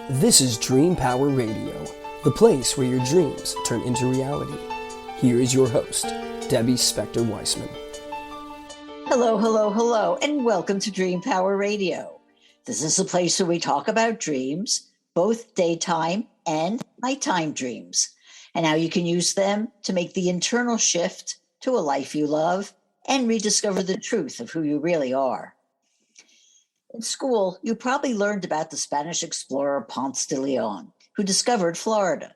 This is Dream Power Radio, the place where your dreams turn into reality. Here is your host, Debbie Spector-Weissman. Hello, and welcome to Dream Power Radio. This is the place where we talk about dreams, both daytime and nighttime dreams, and how you can use them to make the internal shift to a life you love and rediscover the truth of who you really are. In school, you probably learned about the Spanish explorer Ponce de Leon, who discovered Florida.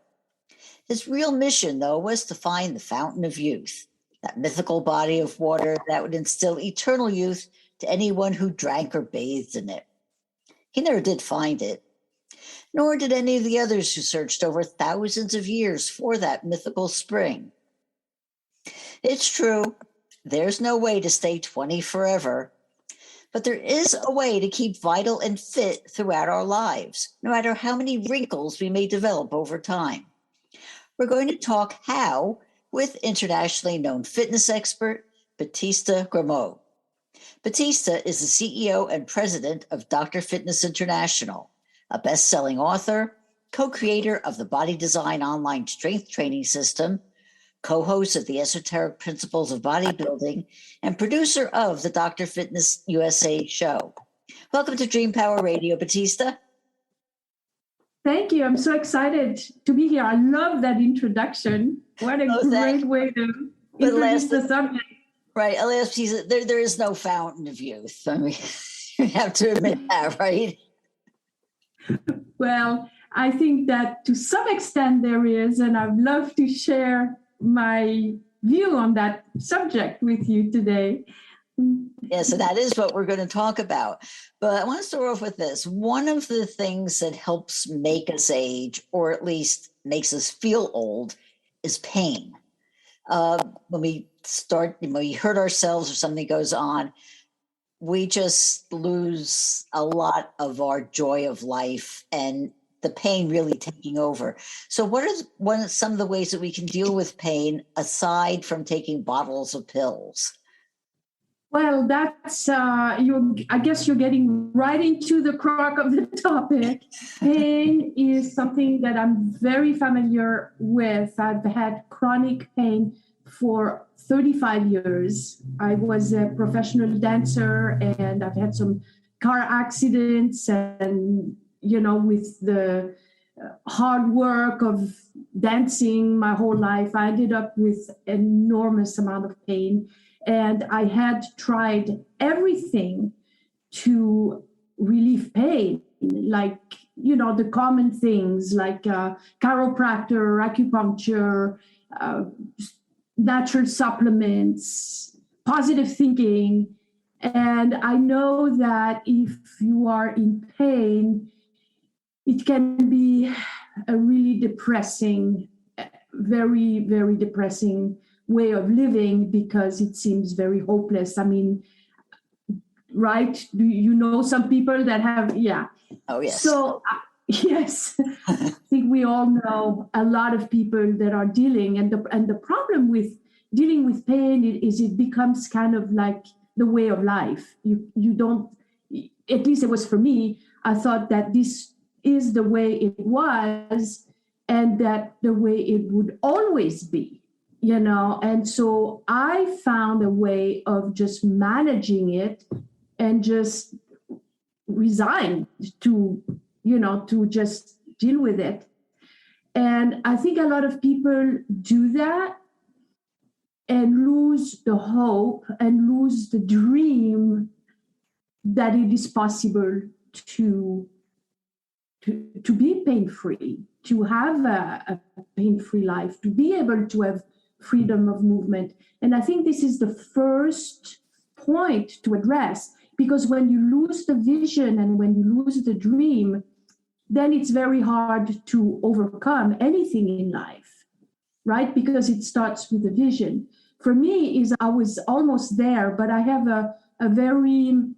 His real mission, though, was to find the fountain of youth, that mythical body of water that would instill eternal youth to anyone who drank or bathed in it. He never did find it, nor did any of the others who searched over thousands of years for that mythical spring. It's true, there's no way to stay 20 forever, but there is a way to keep vital and fit throughout our lives, no matter how many wrinkles we may develop over time. We're going to talk how with internationally known fitness expert Batista Gremaud. Batista is the CEO and president of Dr. Fitness International, a best-selling author, co-creator of the Body Design online strength training system, co-host of the Esoteric Principles of Bodybuilding, and producer of the Dr. Fitness USA show. Welcome to Dream Power Radio, Batista. Thank you. I'm so excited to be here. I love that introduction. What a great way to introduce the subject. Right. I'll ask you, there is no fountain of youth. I mean, you have to admit that, right? Well, I think that to some extent there is, and I'd love to share my view on that subject with you today. Yeah, so that is what we're going to talk about. But I want to start off with this. One of the things that helps make us age, or at least makes us feel old, is pain. When we hurt ourselves or something goes on, we just lose a lot of our joy of life and the pain really taking over. So what are some of the ways that we can deal with pain aside from taking bottles of pills? Well, that's, I guess you're getting right into the crux of the topic. Pain is something that I'm very familiar with. I've had chronic pain for 35 years. I was a professional dancer and I've had some car accidents and, with the hard work of dancing my whole life, I ended up with enormous amount of pain. And I had tried everything to relieve pain, like, the common things like chiropractor, acupuncture, natural supplements, positive thinking. And I know that if you are in pain, it can be a really depressing, very, very depressing way of living because it seems very hopeless. I mean, right? Do you know some people that have, yeah. Oh, yes. So, yes, I think we all know a lot of people that are dealing. And the problem with dealing with pain is it becomes kind of like the way of life. You don't, at least it was for me, I thought that this is the way it was and that the way it would always be. And so I found a way of just managing it and just resign to just deal with it. And I think a lot of people do that and lose the hope and lose the dream that it is possible to be pain-free, to have a pain-free life, to be able to have freedom of movement. And I think this is the first point to address, because when you lose the vision and when you lose the dream, then it's very hard to overcome anything in life, right? Because it starts with the vision. For me, I was almost there, but I have a very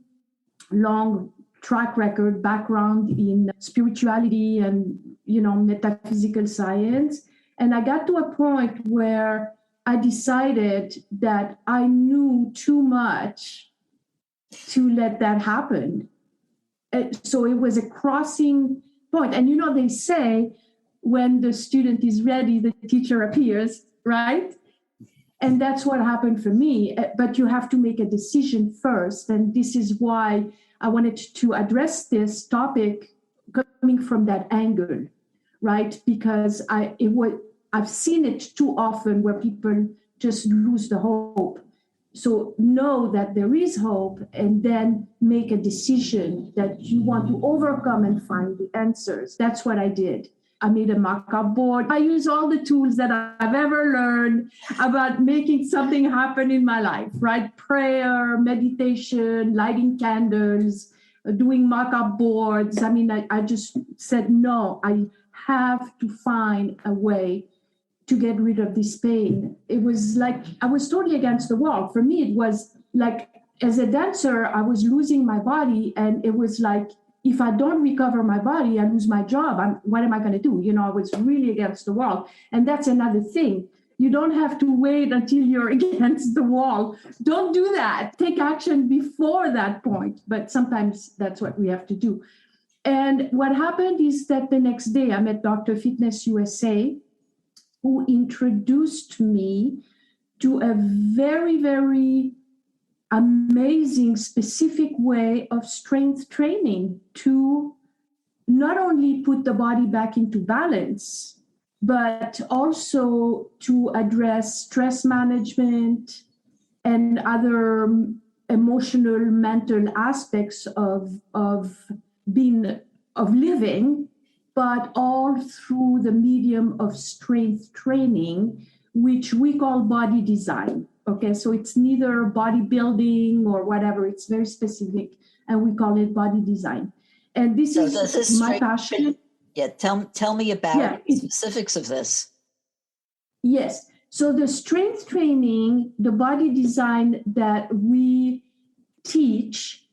long track record background in spirituality and, metaphysical science. And I got to a point where I decided that I knew too much to let that happen. So it was a crossing point. And they say when the student is ready, the teacher appears, right? And that's what happened for me. But you have to make a decision first. And this is why I wanted to address this topic coming from that angle, right? Because I've seen it too often where people just lose the hope. So know that there is hope, and then make a decision that you want to overcome and find the answers. That's what I did. I made a mock-up board. I use all the tools that I've ever learned about making something happen in my life, right? Prayer, meditation, lighting candles, doing mock-up boards. I mean, I just said, no, I have to find a way to get rid of this pain. It was like I was totally against the wall. For me, it was like, as a dancer, I was losing my body, and it was like, if I don't recover my body, I lose my job. What am I going to do? I was really against the wall. And that's another thing. You don't have to wait until you're against the wall. Don't do that. Take action before that point. But sometimes that's what we have to do. And what happened is that the next day I met Dr. Fitness USA, who introduced me to a very, very amazing, specific way of strength training to not only put the body back into balance, but also to address stress management and other emotional, mental aspects of living, but all through the medium of strength training, which we call body design. Okay, so it's neither bodybuilding or whatever, it's very specific, and we call it body design. And this is my passion. Yeah, tell me about the specifics of this. Yes, so the strength training, the body design that we teach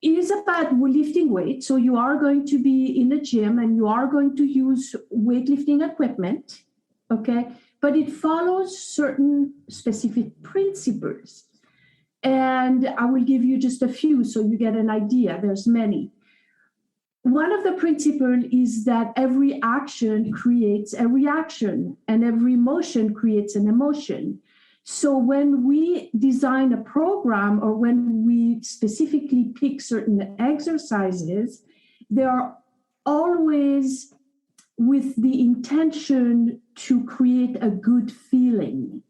is about lifting weight. So you are going to be in a gym and you are going to use weightlifting equipment, okay? But it follows certain specific principles. And I will give you just a few so you get an idea. There's many. One of the principles is that every action creates a reaction, and every emotion creates an emotion. So when we design a program, or when we specifically pick certain exercises, they are always with the intention to create a good feeling.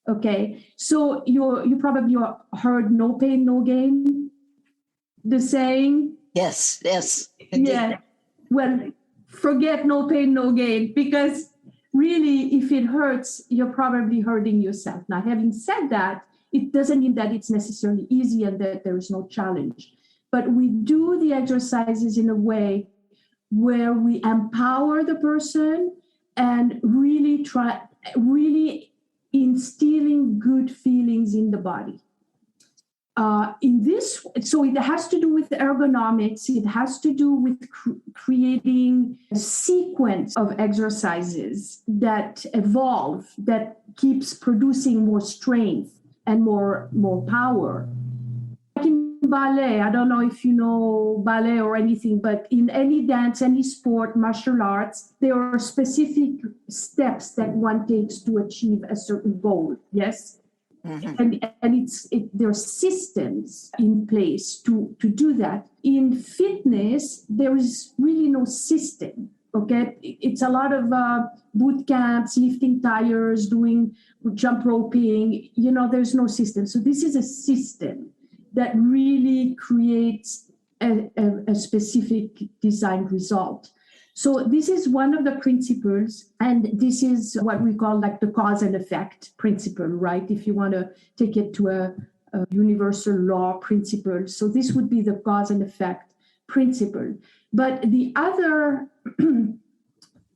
Okay, so you probably heard "no pain, no gain," the saying. Yes. Indeed. Yeah. Well, forget "no pain, no gain," because really, if it hurts, you're probably hurting yourself. Now, having said that, it doesn't mean that it's necessarily easy and that there is no challenge. But we do the exercises in a way where we empower the person and really instilling good feelings in the body. So it has to do with ergonomics. It has to do with creating a sequence of exercises that evolve, that keeps producing more strength and more power. Like in ballet, I don't know if you know ballet or anything, but in any dance, any sport, martial arts, there are specific steps that one takes to achieve a certain goal. Yes. Mm-hmm. And there's systems in place to do that. In fitness, there is really no system. Okay, it's a lot of boot camps, lifting tires, doing jump roping. There's no system. So this is a system that really creates a specific design result. So this is one of the principles, and this is what we call like the cause and effect principle, right? If you want to take it to a universal law principle. So this would be the cause and effect principle. But the other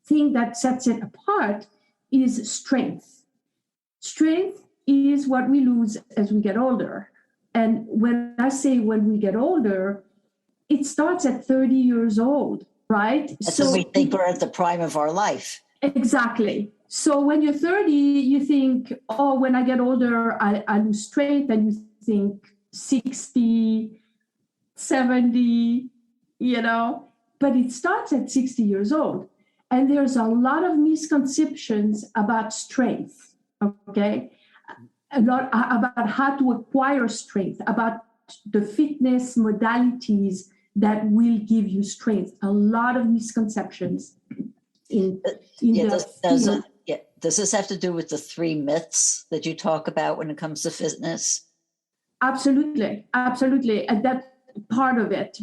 thing that sets it apart is strength. Strength is what we lose as we get older. And when I say when we get older, it starts at 30 years old. Right? So we think we're at the prime of our life. Exactly. So when you're 30, you think, oh, when I get older, I lose strength. And you think 60, 70, but it starts at 60 years old. And there's a lot of misconceptions about strength, okay? A lot about how to acquire strength, about the fitness modalities that will give you strength. A lot of misconceptions in the field. Does this have to do with the 3 myths that you talk about when it comes to fitness? Absolutely. And that part of it,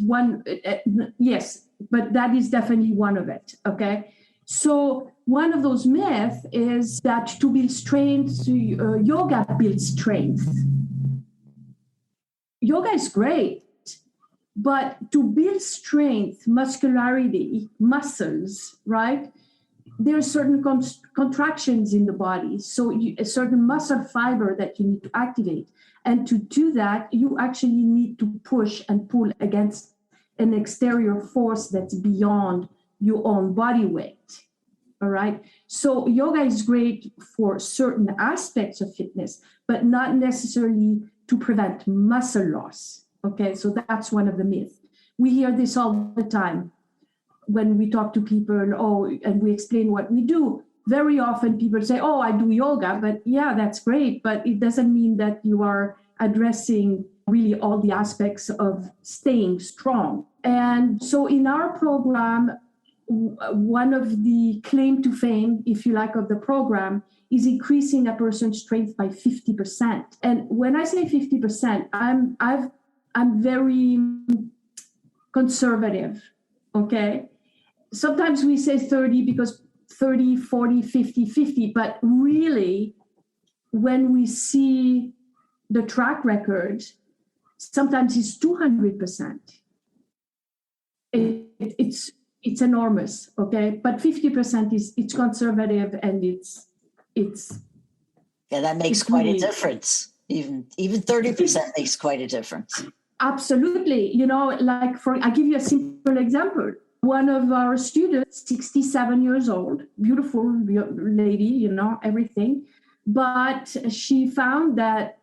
yes, but that is definitely one of it, okay? So one of those myths is that to build strength, yoga builds strength. Yoga is great, but to build strength, muscularity, muscles, right? There are certain contractions in the body. So a certain muscle fiber that you need to activate. And to do that, you actually need to push and pull against an exterior force that's beyond your own body weight. All right. So yoga is great for certain aspects of fitness, but not necessarily to prevent muscle loss. Okay. So that's one of the myths. We hear this all the time when we talk to people, and we explain what we do. Very often people say, I do yoga, but yeah, that's great. But it doesn't mean that you are addressing really all the aspects of staying strong. And so in our program, one of the claim to fame, if you like, of the program is increasing a person's strength by 50%. And when I say 50%, I'm very conservative, okay? Sometimes we say 30 because 30, 40, 50, 50, but really when we see the track record, sometimes it's 200%. It's enormous, okay? But 50% it's conservative, and it's that makes quite a difference. Even 30% makes quite a difference. Absolutely. I give you a simple example. One of our students, 67 years old, beautiful lady, everything. But she found that,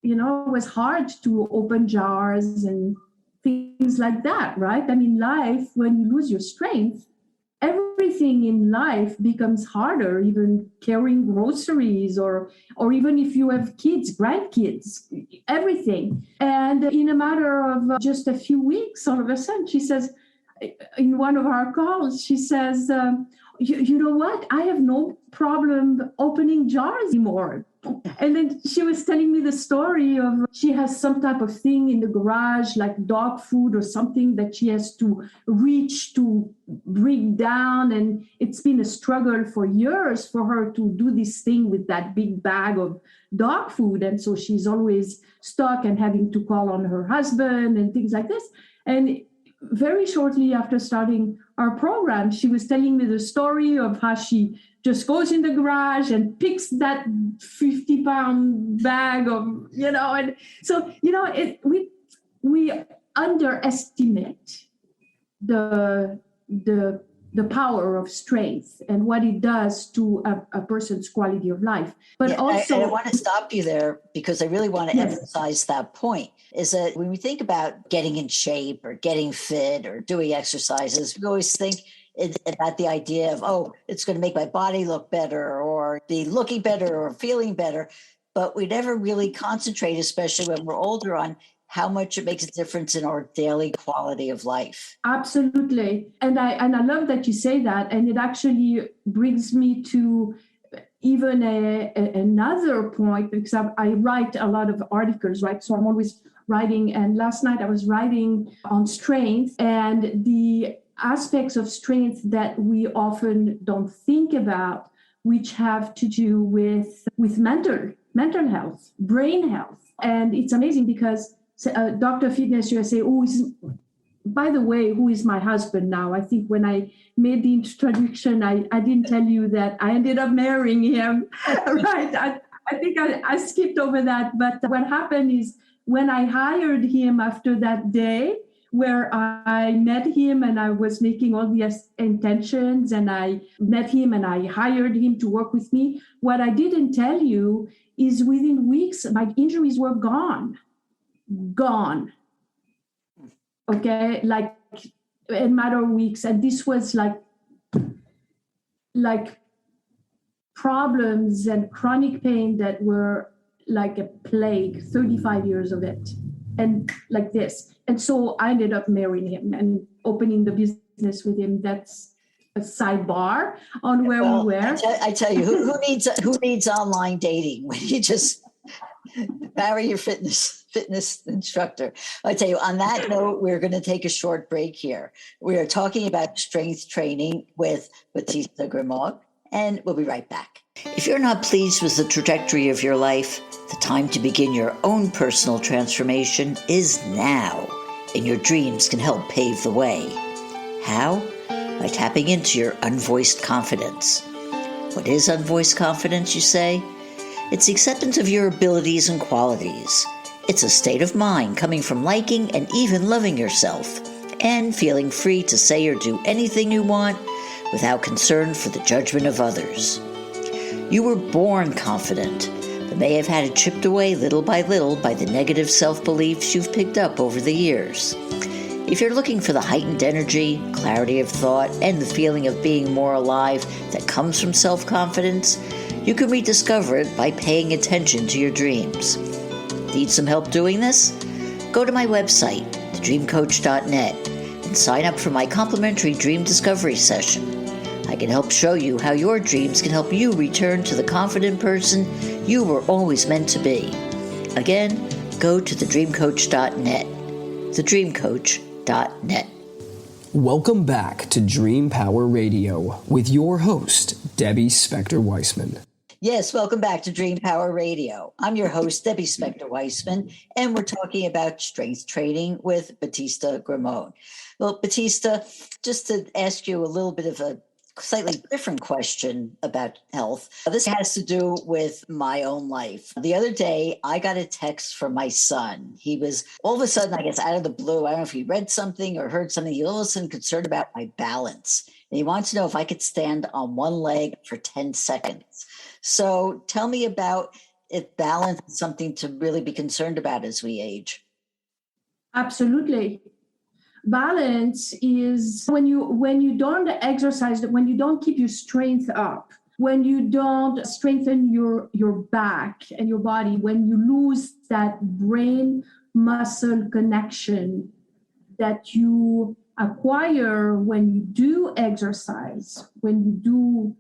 it was hard to open jars and things like that, right? I mean, life, when you lose your strength, everything in life becomes harder, even carrying groceries or even if you have kids, grandkids, everything. And in a matter of just a few weeks, all of a sudden, she says, in one of our calls, she says, you know what? I have no problem opening jars anymore. And then she was telling me the story of she has some type of thing in the garage, like dog food or something that she has to reach to bring down. And it's been a struggle for years for her to do this thing with that big bag of dog food. And so she's always stuck and having to call on her husband and things like this. And very shortly after starting our program, she was telling me the story of how she just goes in the garage and picks that 50-pound bag of, and so, we underestimate the power of strength and what it does to a person's quality of life. But also, I want to stop you there because I really want to emphasize that point. Is that when we think about getting in shape or getting fit or doing exercises, we always think about the idea of, it's going to make my body look better or be looking better or feeling better. But we never really concentrate, especially when we're older, on how much it makes a difference in our daily quality of life. Absolutely. And I love that you say that. And it actually brings me to even another point, because I write a lot of articles, right? So I'm always writing. And last night I was writing on strength and the aspects of strength that we often don't think about, which have to do with mental health, brain health. And it's amazing because Dr. Fitness USA, who is my husband now. I think when I made the introduction, I didn't tell you that I ended up marrying him, right? I think I skipped over that. But what happened is when I hired him after that day, where I met him and I was making all the intentions and I met him and I hired him to work with me, what I didn't tell you is within weeks, my injuries were gone. Okay, like in matter of weeks. And this was like problems and chronic pain that were like a plague, 35 years of it. And like this. And so I ended up marrying him and opening the business with him. That's a sidebar on where we were. I tell you, who needs online dating when you just marry your fitness instructor? I tell you, on that note, we're going to take a short break here. We are talking about strength training with Batista Gremaud, and we'll be right back. If you're not pleased with the trajectory of your life, the time to begin your own personal transformation is now, and your dreams can help pave the way. How? By tapping into your unvoiced confidence. What is unvoiced confidence, you say? It's the acceptance of your abilities and qualities. It's a state of mind coming from liking and even loving yourself, and feeling free to say or do anything you want without concern for the judgment of others. You were born confident, but may have had it chipped away little by little by the negative self-beliefs you've picked up over the years. If you're looking for the heightened energy, clarity of thought, and the feeling of being more alive that comes from self-confidence, you can rediscover it by paying attention to your dreams. Need some help doing this? Go to my website, thedreamcoach.net, and sign up for my complimentary dream discovery session. I can help show you how your dreams can help you return to the confident person you were always meant to be. Again, go to thedreamcoach.net. thedreamcoach.net. Welcome back to Dream Power Radio with your host, Debbie Spector-Weissman. Yes, welcome back to Dream Power Radio. I'm your host, Debbie Spector-Weissman, and we're talking about strength training with Batista Gremaud. Well, Batista, just to ask you a little bit of a slightly different question about health. This has to do with my own life. The other day, I got a text from my son. He was all of a sudden, I guess, out of the blue. I don't know if he read something or heard something. He all of a sudden concerned about my balance. And he wants to know if I could stand on one leg for 10 seconds. So tell me about if balance is something to really be concerned about as we age. Absolutely. Balance is when you don't exercise, when you don't keep your strength up, when you don't strengthen your back and your body, when you lose that brain muscle connection that you acquire when you do exercise, when you do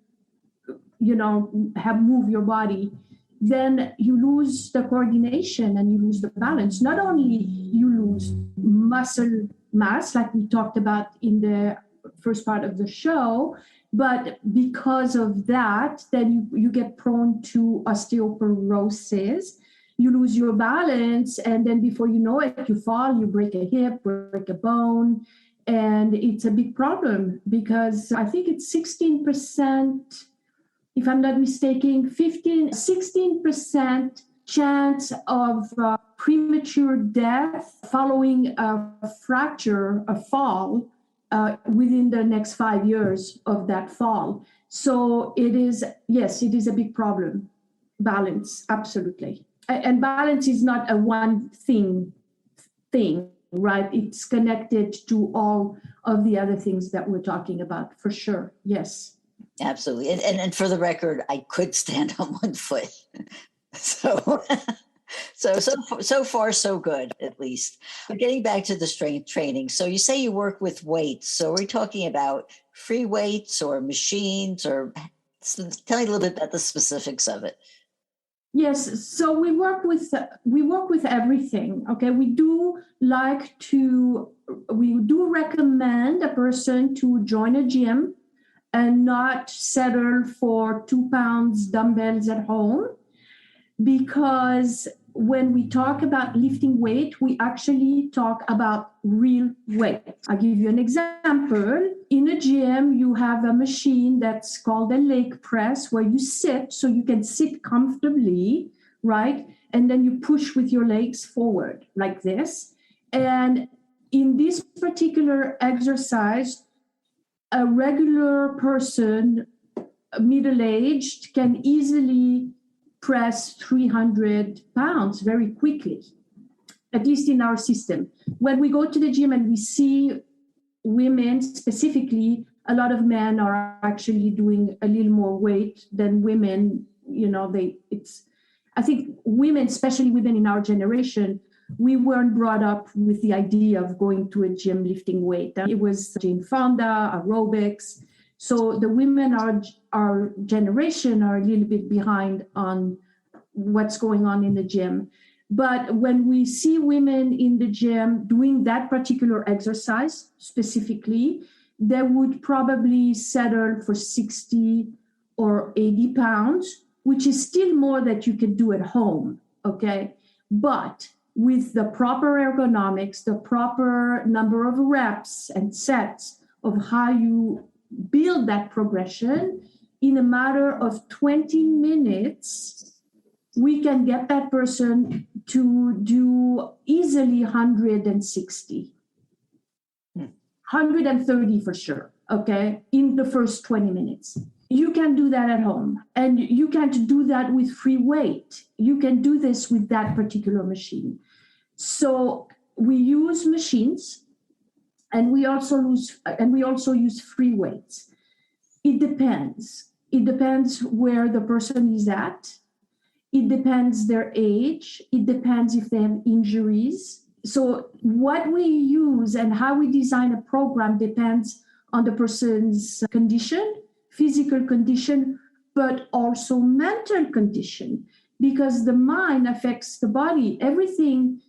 move your body, then you lose the coordination and you lose the balance. Not only you lose muscle mass, like we talked about in the first part of the show, but because of that, then you get prone to osteoporosis. You lose your balance, and then before you know it, you fall, you break a hip, break a bone, and it's a big problem because I think it's 16%, if I'm not mistaken, 16% chance of premature death following a fracture, a fall, within the next 5 years of that fall. So it is a big problem. Balance, absolutely. And balance is not a one thing, right? It's connected to all of the other things that we're talking about, for sure. Yes. Absolutely. And for the record, I could stand on one foot. So far, so good, at least. But getting back to the strength training. So you say you work with weights. So are we talking about free weights or machines, or tell me a little bit about the specifics of it. Yes, so we work with everything. Okay, we do recommend a person to join a gym and not settle for 2 pounds dumbbells at home, because when we talk about lifting weight, we actually talk about real weight. I'll give you an example. In a gym, you have a machine that's called a leg press, where you sit, so you can sit comfortably, right? And then you push with your legs forward like this. And in this particular exercise, a regular person, middle-aged, can easily press 300 pounds very quickly, at least in our system. When we go to the gym and we see women specifically, a lot of men are actually doing a little more weight than women. I think women, especially women in our generation, we weren't brought up with the idea of going to a gym lifting weight. It was Jane Fonda, aerobics. So the women, our generation, are a little bit behind on what's going on in the gym. But when we see women in the gym doing that particular exercise specifically, they would probably settle for 60 or 80 pounds, which is still more that you can do at home, okay? But with the proper ergonomics, the proper number of reps and sets of how you build that progression, in a matter of 20 minutes, we can get that person to do easily 160. 130 for sure, okay, in the first 20 minutes. You can do that at home, and you can't do that with free weight. You can do this with that particular machine. So we use machines, and we also use free weights. It depends. It depends where the person is at. It depends their age. It depends if they have injuries. So what we use and how we design a program depends on the person's condition, physical condition, but also mental condition, because the mind affects the body. Everything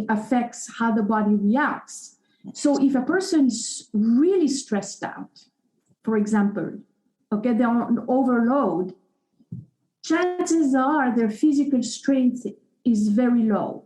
affects how the body reacts. So if a person is really stressed out, for example, okay, they're on overload, chances are their physical strength is very low.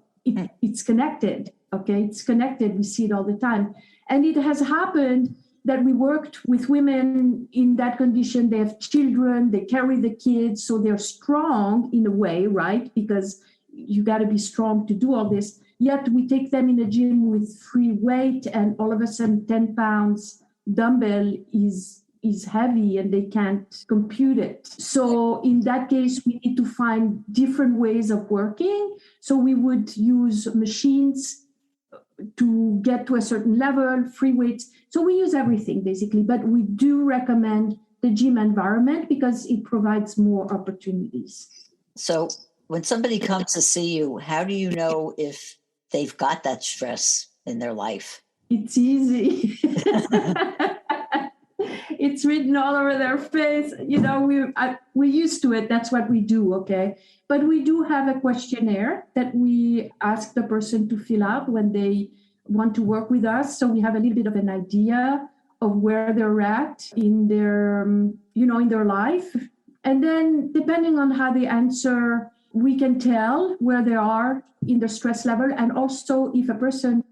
It's connected, okay? It's connected. We see it all the time. And it has happened that we worked with women in that condition. They have children, they carry the kids, so they're strong in a way, right? Because you got to be strong to do all this. Yet we take them in a gym with free weight, and all of a sudden 10 pounds dumbbell is heavy and they can't compute it. So in that case, we need to find different ways of working. So we would use machines to get to a certain level, free weights. So we use everything basically, but we do recommend the gym environment because it provides more opportunities. So when somebody comes to see you, how do you know if they've got that stress in their life? It's easy. It's written all over their face. We're used to it. That's what we do, okay? But we do have a questionnaire that we ask the person to fill out when they want to work with us. So we have a little bit of an idea of where they're at in their, in their life. And then depending on how they answer, we can tell where they are in the stress level. And also if a person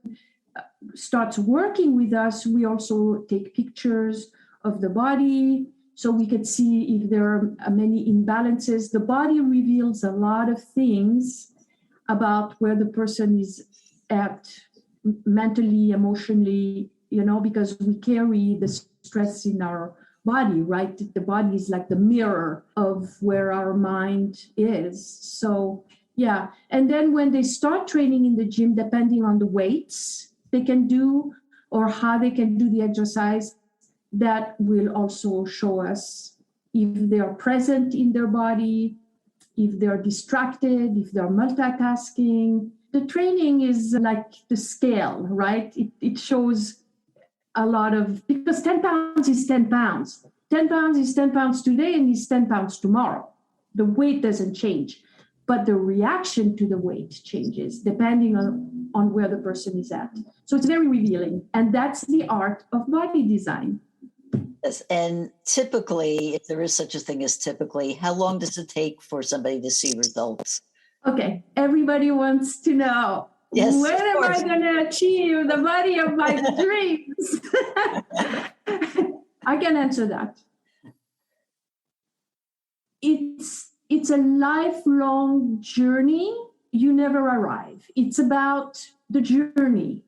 starts working with us, we also take pictures of the body so we could see if there are many imbalances. The body reveals a lot of things about where the person is at mentally, emotionally, because we carry the stress in our body, right? The body is like the mirror of where our mind is. So, yeah. And then when they start training in the gym, depending on the weights they can do or how they can do the exercise, that will also show us if they are present in their body, if they're distracted, if they're multitasking. The training is like the scale, right? It shows a lot of, because 10 pounds is 10 pounds. 10 pounds is 10 pounds today and is 10 pounds tomorrow. The weight doesn't change, but the reaction to the weight changes depending on where the person is at. So it's very revealing. And that's the art of body design. Yes. And typically, if there is such a thing as typically, how long does it take for somebody to see results? Okay, everybody wants to know, yes, when am I going to achieve the body of my dreams? I can answer that. It's a lifelong journey. You never arrive. It's about the journey.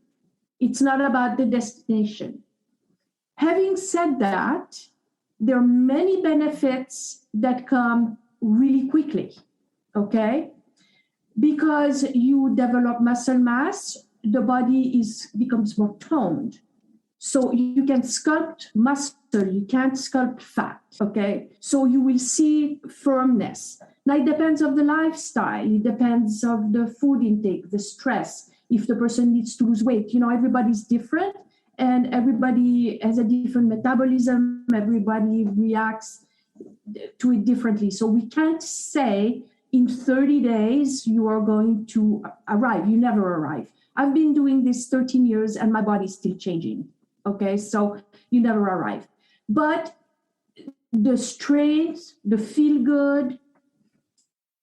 It's not about the destination. Having said that, there are many benefits that come really quickly, okay? Because you develop muscle mass, the body becomes more toned. So you can sculpt muscle, you can't sculpt fat, okay? So you will see firmness. Now it depends on the lifestyle, it depends on the food intake, the stress, if the person needs to lose weight. Everybody's different and everybody has a different metabolism, everybody reacts to it differently. So we can't say in 30 days you are going to arrive. You never arrive. I've been doing this 13 years and my body's still changing. Okay, so you never arrive. But the strength, the feel good,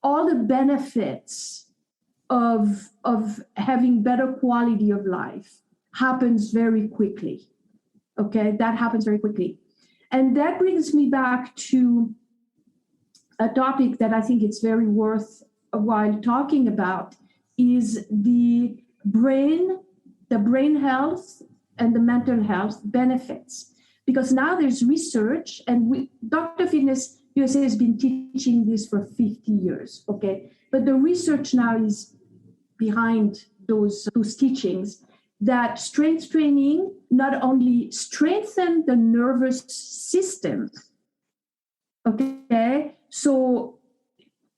all the benefits of having better quality of life happens very quickly. Okay, that happens very quickly. And that brings me back to a topic that I think it's very worthwhile talking about is the brain health and the mental health benefits. Because now there's research, and Dr. Fitness USA has been teaching this for 50 years, okay? But the research now is behind those teachings that strength training not only strengthens the nervous system, okay? So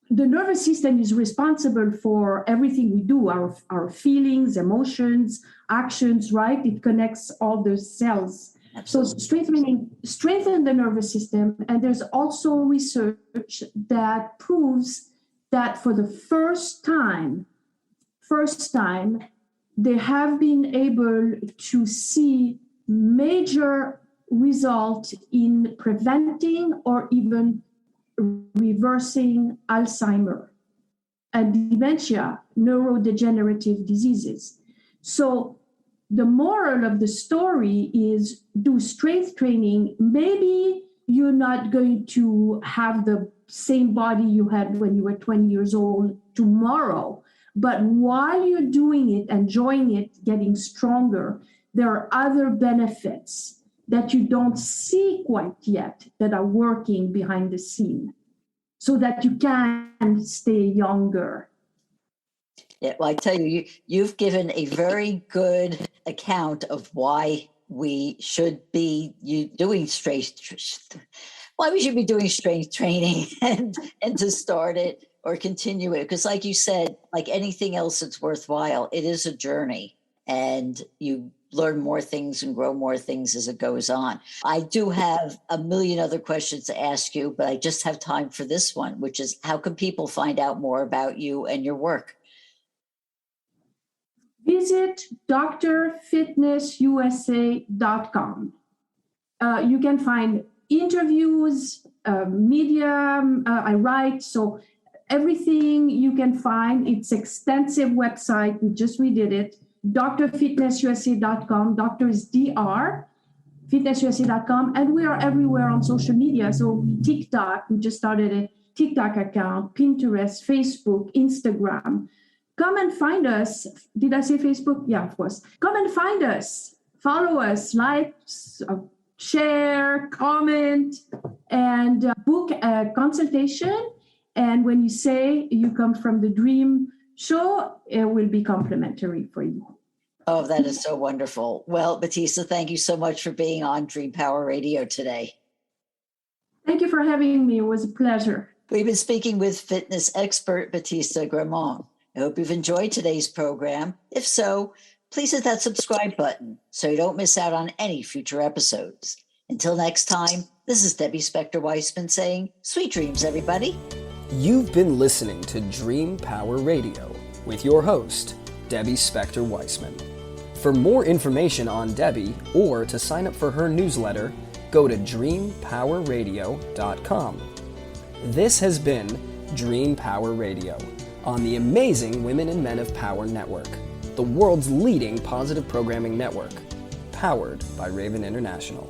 the nervous system is responsible for everything we do, our feelings, emotions, actions, right? It connects all the cells. Absolutely. So strength training strengthens the nervous system. And there's also research that proves that for the first time, they have been able to see major result in preventing or even reversing Alzheimer and dementia, neurodegenerative diseases. So the moral of the story is do strength training. Maybe you're not going to have the same body you had when you were 20 years old tomorrow, but while you're doing it, enjoying it, getting stronger, there are other benefits that you don't see quite yet that are working behind the scene so that you can stay younger. Yeah, well, I tell you, you've given a very good account of why we should be doing why we should be doing strength training and to start it or continue it. Because like you said, like anything else that's worthwhile, it is a journey and you learn more things and grow more things as it goes on. I do have a million other questions to ask you, but I just have time for this one, which is how can people find out more about you and your work? Visit drfitnessusa.com. You can find interviews, media, I write, so everything you can find. It's extensive website. We just redid it. drfitnessusa.com. Doctor is DR, fitnessusa.com. And we are everywhere on social media. So TikTok, we just started a TikTok account, Pinterest, Facebook, Instagram. Come and find us. Did I say Facebook? Yeah, of course. Come and find us. Follow us, like, share, comment, and book a consultation. And when you say you come from the Dream Show, it will be complimentary for you. Oh, that is so wonderful. Well, Batista, thank you so much for being on Dream Power Radio today. Thank you for having me. It was a pleasure. We've been speaking with fitness expert Batista Gremaud. I hope you've enjoyed today's program. If so, please hit that subscribe button so you don't miss out on any future episodes. Until next time, this is Debbie Spector-Weissman saying, sweet dreams, everybody. You've been listening to Dream Power Radio with your host, Debbie Spector-Weissman. For more information on Debbie or to sign up for her newsletter, go to dreampowerradio.com. This has been Dream Power Radio on the amazing Women and Men of Power Network, the world's leading positive programming network, powered by Raven International.